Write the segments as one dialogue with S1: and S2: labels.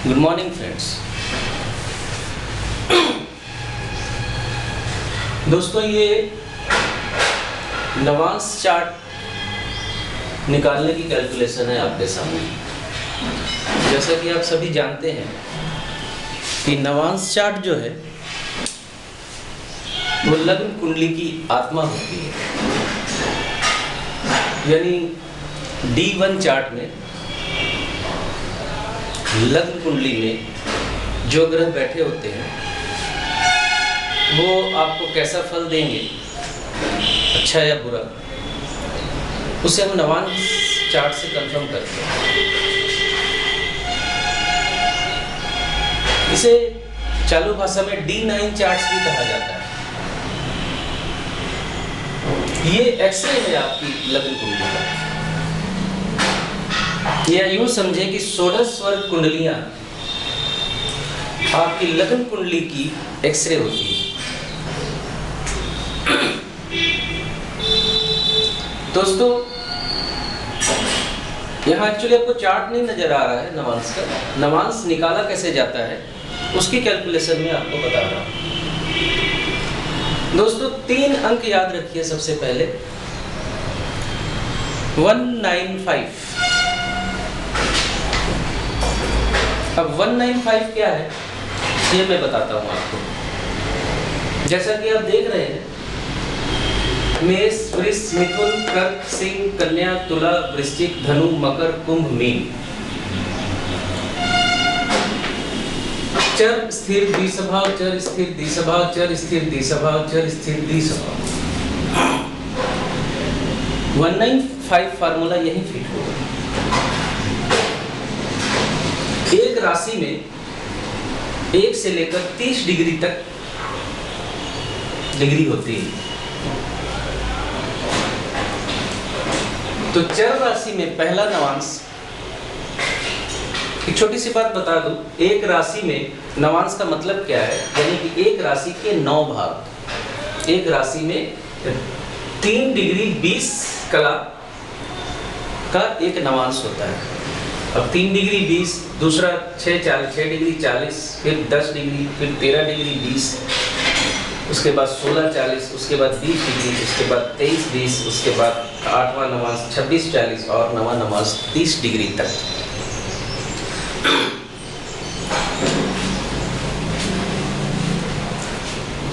S1: Good morning friends. दोस्तों, ये Navamsa chart निकालने की कैलकुलेशन है आपके सामने। जैसा कि आप सभी जानते हैं कि नवांश चार्ट जो है वो लग्न कुंडली की आत्मा होती है। यानी D1 चार्ट में लग्न कुंडली में जो ग्रह बैठे होते हैं वो आपको कैसा फल देंगे, अच्छा या बुरा, उसे हम नवांश चार्ट से कंफर्म करते हैं। इसे चालू भाषा में D9 चार्ट्स भी कहा जाता है। ये एक्सरे है आपकी लग्न कुंडली का, या यूं समझे कि 16 स्वर्ग कुंडलियां आपकी लग्न कुंडली की एक्सरे होती है। दोस्तों, यहाँ एक्चुअली आपको चार्ट नहीं नजर आ रहा है नवांश का। नवांश निकाला कैसे जाता है उसकी कैलकुलेशन में आपको बता रहा हूं। दोस्तों, 3 अंक याद रखिए। सबसे पहले 195। अब 195 क्या है ये मैं बताता हूं आपको। जैसा कि आप देख रहे हैं, मेष, वृष, मिथुन, कर्क, सिंह, कन्या, तुला, वृश्चिक, धनु, मकर, कुंभ, मीन। चर स्थिर द्विस्वभाव, चर स्थिर द्विस्वभाव, चर स्थिर द्विस्वभाव, चर स्थिर द्विस्वभाव। 195 फार्मूला यही फिट होगा। एक राशि में 1 से लेकर 30 डिग्री तक डिग्री होती है। तो चर राशि में पहला नवांश, एक छोटी सी बात बता दूं, एक राशि में नवांश का मतलब क्या है, यानी कि एक राशि के 9 भाग। एक राशि में 3 डिग्री 20 कला का एक नवांश होता है। अब 3 डिग्री 20, दूसरा 6 डिग्री 40, फिर 10 डिग्री, फिर 13 डिग्री 20, उसके बाद 16 40, उसके बाद 20 डिग्री, उसके बाद 23 20, उसके बाद 8वां नवांश 26 40 और 9वां नवांश 30 डिग्री तक।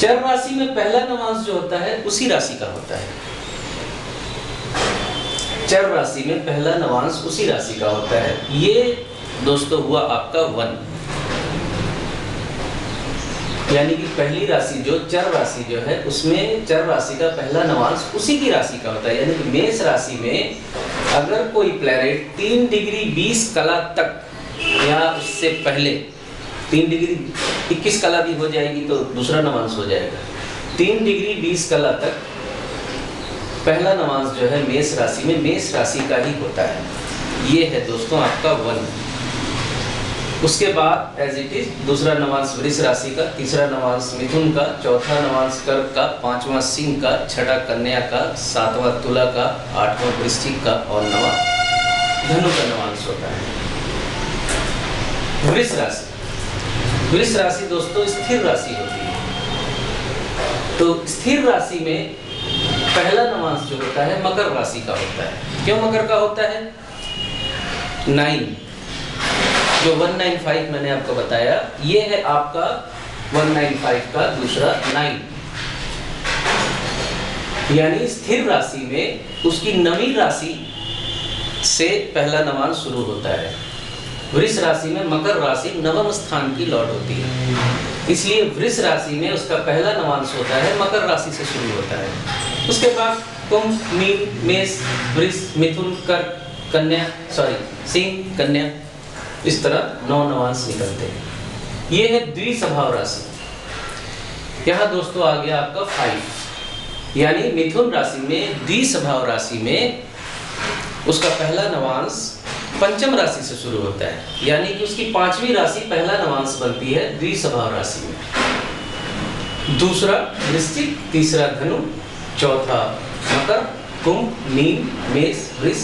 S1: चर राशि में पहला नवांश जो होता है उसी राशि का होता है। चर राशि में पहला नवांश उसी राशि का होता है। ये दोस्तों हुआ आपका 1, यानी कि पहली राशि जो चर राशि जो है उसमें चर राशि का पहला नवांश उसी की राशि का होता है। यानी कि मेष राशि में अगर कोई प्लैनेट 3 डिग्री 20 कला तक या उससे पहले 3 डिग्री 21 कला भी हो जाएगी तो दूसरा नवांश हो जाएगा। 3 डिग्री 20 कला तक पहला नवांश जो है मेष राशि में मेष राशि का ही होता है। ये है दोस्तों आपका 1। उसके बाद एज इट इज दूसरा नवांश वृष राशि का, तीसरा नवांश मिथुन का, चौथा नवांश कर्क का, 5वां सिंह का, 6वां कन्या का, 7वां तुला का, 8वां वृश्चिक का और 9वां धनु का नवांश होता है। वृष राशि, वृष राशि दोस्तों स्थिर राशि होती है। तो स्थिर राशि में पहला नवांश जो होता है मकर राशि का होता है। क्यों मकर का होता है? 9 जो 195 मैंने आपको बताया, ये है आपका 195 का दूसरा 9। यानी स्थिर राशि में उसकी नवीं राशि से पहला नवांश शुरू होता है। वृष राशि में मकर राशि नवम स्थान की लॉर्ड होती है, इसलिए वृष राशि में उसका पहला नवांश होता है मकर राशि से शुरू होता है। उसके बाद कुंभ, मीन, मेष, वृष, मिथुन, कर्क, कन्या, सिंह, कन्या, इस तरह 9 नवांश निकलते हैं। ये है द्विस्वभाव राशि। यहाँ दोस्तों आ गया आपका 5, यानी मिथुन राशि में द्विस्वभाव राशि में उसका पहला नवांश पंचम राशि से शुरू होता है, यानी कि उसकी 5वीं राशि पहला नवांश बनती है द्विस्वभाव राशि में। दूसरा वृश्चिक, तीसरा धनु, चौथा मकर, कुंभ, मीन, मेष, वृष,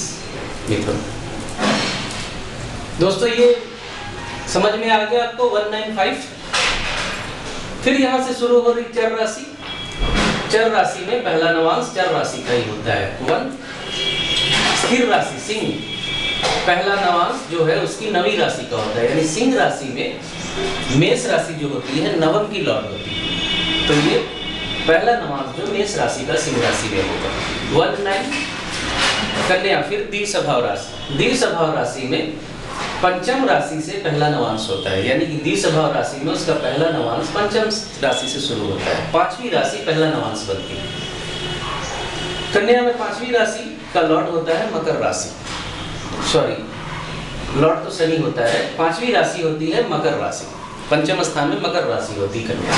S1: मिथुन। दोस्तों, ये समझ में आ गया आपको 195। फिर यहां से शुरू हो रही चर राशि। चर राशि में पहला नवांश चर राशि का ही होता है 1। स्थिर राशि सिंह, पहला नवांश जो है उसकी नवी राशि का होता है, यानी सिंह राशि में मेष राशि जो होती है नवम की लॉर्ड होती है, तो ये पहला नवांश जो मेष राशि का सिंह राशि में होगा 19। कन्या, फिर द्विस्वभाव राशि। द्विस्वभाव राशि में पंचम राशि से पहला नवांश होता है, यानी कि द्विस्वभाव राशि में उसका पहला नवांश पंचम राशि से शुरू होता है, पांचवी राशि पहला नवांश बनती है। कन्या में पांचवी राशि का लॉर्ड होता है मकर राशि, सॉरी लॉर्ड तो शनि होता है, पांचवी राशि होती है मकर राशि, पंचम स्थान में मकर राशि होती है कन्या।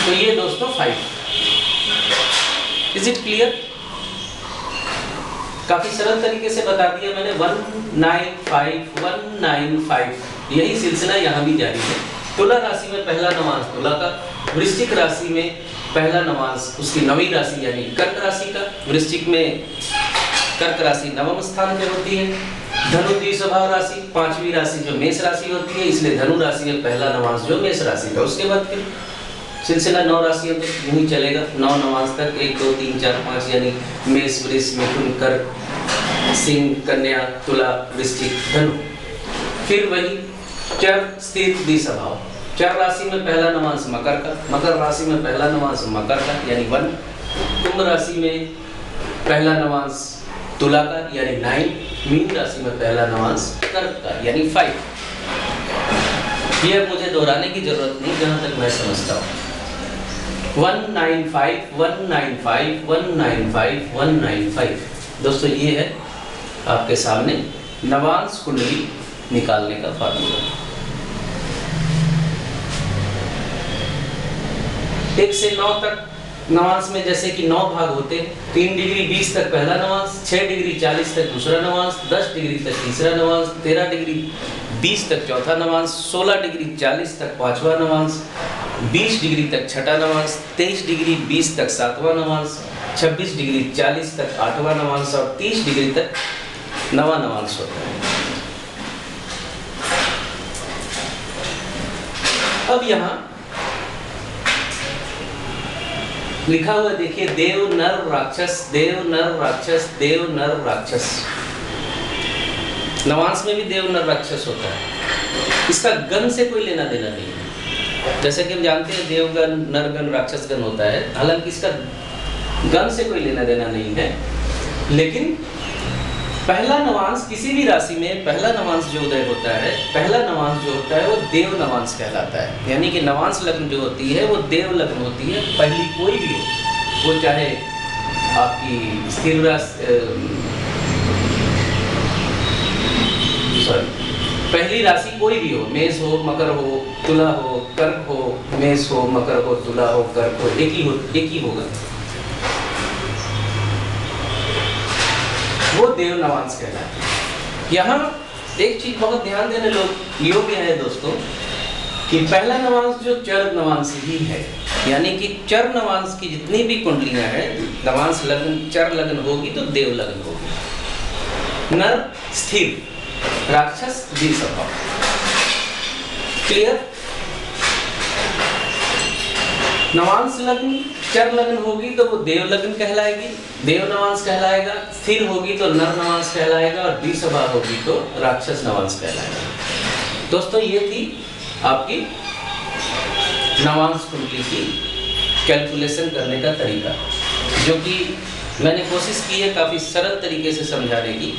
S1: तो ये दोस्तों 5। Is it clear? काफी सरल तरीके से बता दिया मैंने। 195 यही सिलसिला यहाँ भी जारी है। तुला राशि में पहला नवांश तुला का, वृश्चिक राशि में पहला नवांश उसकी नवी राशि यानी कर्क राशि का, वृश्चिक में कर्क राशि नवम स्थान पे होती है। धनु द्विस्वभाव राशि, पांचवी राशि जो मेष राशि होती है, इसलिए धनु राशि में पहला नवांश जो मेष राशि का। उसके बाद फिर सिलसिला 9 राशियों तक यूं ही चलेगा, 9 नवांश तक, 1 2 3 4 5 यानी मेष वृष मिथुन कर्क सिंह कन्या तुला वृश्चिक धनु। फिर वही चर स्थिर द्विस्वभाव, चर राशि में पहला नवांश मकर का, मकर राशि में पहला नवांश मकर का यानी 1, कुंभ राशि में पहला नवांश तुला का यानी 9, मीन राशि में पहला नवांश कर्क का यानी 5। ये मुझे दोहराने की जरूरत नहीं, जहां तक मैं समझता हूँ। 195 195 195 195 दोस्तों, ये है आपके सामने नवांश कुंडली निकालने का फार्मूला। 1 से 9 तक नवांश में जैसे कि 9 भाग होते, 3 डिग्री 20 तक पहला नवांश, 6 डिग्री 40 तक दूसरा नवांश, 10 डिग्री तक तीसरा नवांश, 13 डिग्री 20 तक चौथा नवांश, 16 डिग्री 40 तक पांचवा नवांश, 20 डिग्री तक छठा नवांश, 23 डिग्री 20 तक सातवां नवांश, 26 डिग्री 40 तक आठवां नवांश और 30 डिग्री तक नवा नवांश होता है। अब यहाँ लिखा हुआ देखिए, देव नर राक्षस, देव नर राक्षस, देव नर राक्षस। नवांश में भी देव नर राक्षस होता है, इसका गण से कोई लेना देना नहीं है। जैसे कि हम जानते हैं देवगण नरगण राक्षसगण होता है, हालांकि इसका गण से कोई लेना देना नहीं है। लेकिन पहला नवांश किसी भी राशि में पहला नवांश जो उदय होता है, पहला नवांश जो होता है वो देव नवांश कहलाता है, यानी कि नवांश लग्न जो होती है वो देव लग्न होती है। पहली कोई भी हो, वो चाहे आपकी स्थिर राशि, पहली राशि कोई भी हो, मेष हो, मकर हो, तुला हो, कर्क हो, मेष हो, मकर हो, तुला हो, कर्क हो, एक ही होगा, वो देव नवांश कहलाता है। यहाँ एक चीज बहुत ध्यान देने योग्य है दोस्तों, कि पहला नवांश जो चर नवांश ही है, यानी कि चर नवांश की जितनी भी कुंडलियां हैं, नवांश लग्न चर लग्न होगी तो देव लग्न होगी। नर स्थिर, राक्षस द्विस्वभाव। क्लियर? नवांश लग्न चर लग्न होगी तो वो देव लग्न कहलाएगी, देव नवांश कहलाएगा। स्थिर होगी तो नर नवांश कहलाएगा और द्विस्वभाव होगी तो राक्षस नवांश कहलाएगा। दोस्तों, ये थी आपकी नवांश कुंडली की कैलकुलेशन करने का तरीका, जो कि मैंने कोशिश की है काफ़ी सरल तरीके से समझाने की,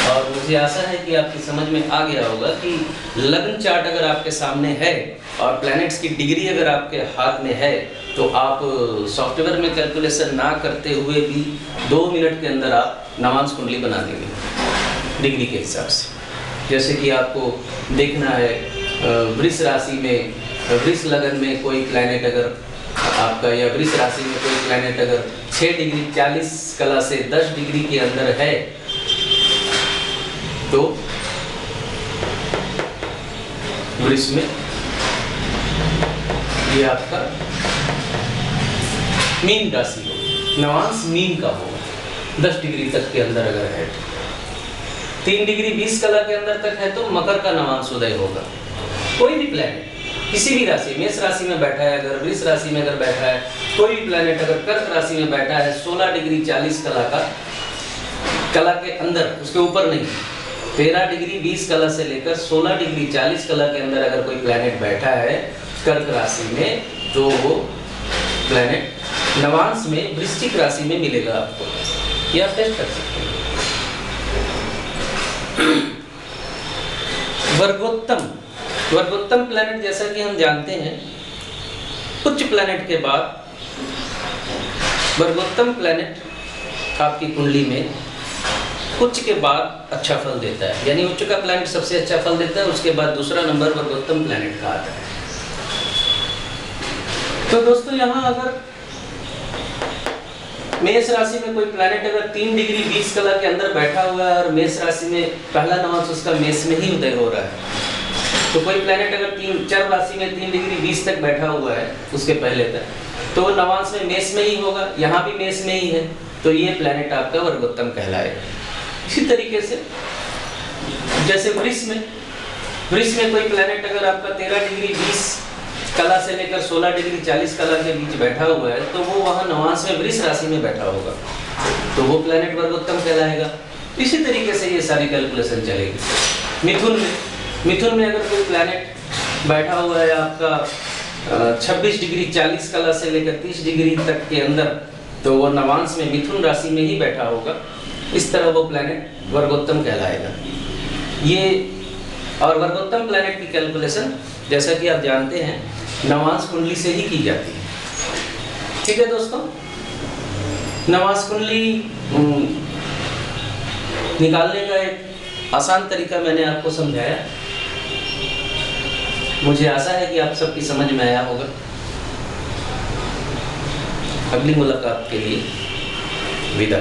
S1: और मुझे आशा है कि आपकी समझ में आ गया होगा कि लग्न चार्ट अगर आपके सामने है और प्लैनेट्स की डिग्री अगर आपके हाथ में है, तो आप सॉफ्टवेयर में कैलकुलेशन ना करते हुए भी 2 मिनट के अंदर आप नवांश कुंडली बना देंगे डिग्री के हिसाब से। जैसे कि आपको देखना है वृष राशि में, वृष लग्न में कोई प्लैनेट अगर आपका, या वृष राशि में कोई प्लैनेट अगर 6 डिग्री 40 कला से 10 डिग्री के अंदर है, तो वृष में ये आपका मीन राशि हो, नवांश मीन का होगा 10 डिग्री तक के अंदर अगर है। 3 डिग्री 20 कला के अंदर तक है तो मकर का नवांश उदय होगा। कोई भी प्लैनेट किसी भी राशि, मेष राशि में बैठा है अगर, वृष राशि में अगर बैठा है, कोई भी प्लैनेट अगर कर्क राशि में बैठा है 16 डिग्री 40 कला के अंदर, उसके ऊपर नहीं, 13 डिग्री 20 कला से लेकर 16 डिग्री 40 कला के अंदर अगर कोई प्लैनेट बैठा है कर्क राशि में, तो वो प्लैनेट नवांश में वृश्चिक राशि में मिलेगा आपको। यह टेस्ट कर सकते हैं। वर्गोत्तम प्लैनेट, जैसा कि हम जानते हैं, उच्च प्लैनेट के बाद वर्गोत्तम प्लैनेट आपकी कुंडली में उच्च के बाद अच्छा फल देता है, यानी उच्च का प्लैनेट सबसे अच्छा फल देता है, उसके बाद दूसरा नंबर वर्गोत्तम प्लैनेट का आता है। तो दोस्तों यहाँ अगर मेष राशि में कोई प्लैनेट अगर 3 डिग्री 20 कला के अंदर बैठा हुआ है और मेष राशि में पहला नवांश उसका मेष में ही उदय हो रहा है, तो कोई प्लैनेट अगर चर राशि में 3 डिग्री 20 तक बैठा हुआ है उसके पहले तक, तो वो नवांश में मेष में ही होगा, यहाँ भी मेष में ही है, तो ये प्लैनेट आपका वर्गोत्तम कहलाएगा। इसी तरीके से जैसे वृष में कोई प्लैनेट अगर आपका 13 डिग्री 20 कला से लेकर 16 डिग्री 40 कला के बीच बैठा हुआ है, तो वो वहाँ नवांश में वृष राशि में बैठा होगा, तो वो प्लैनेट वर्गोत्तम कहलाएगा। इसी तरीके से ये सारी कैलकुलेशन चलेगी। मिथुन में अगर कोई प्लैनेट बैठा हुआ है आपका 26 डिग्री 40 कला से लेकर 30 डिग्री तक के अंदर, तो वो नवांश में मिथुन राशि में ही बैठा होगा। इस तरह वो प्लैनेट वर्गोत्तम कहलाएगा। ये और वर्गोत्तम प्लैनेट की कैलकुलेशन जैसा कि आप जानते हैं नवांश कुंडली से ही की जाती है। ठीक है दोस्तों, नवांश कुंडली निकालने का एक आसान तरीका मैंने आपको समझाया। मुझे आशा है कि आप सबकी समझ में आया होगा। अगली मुलाकात के लिए विदा।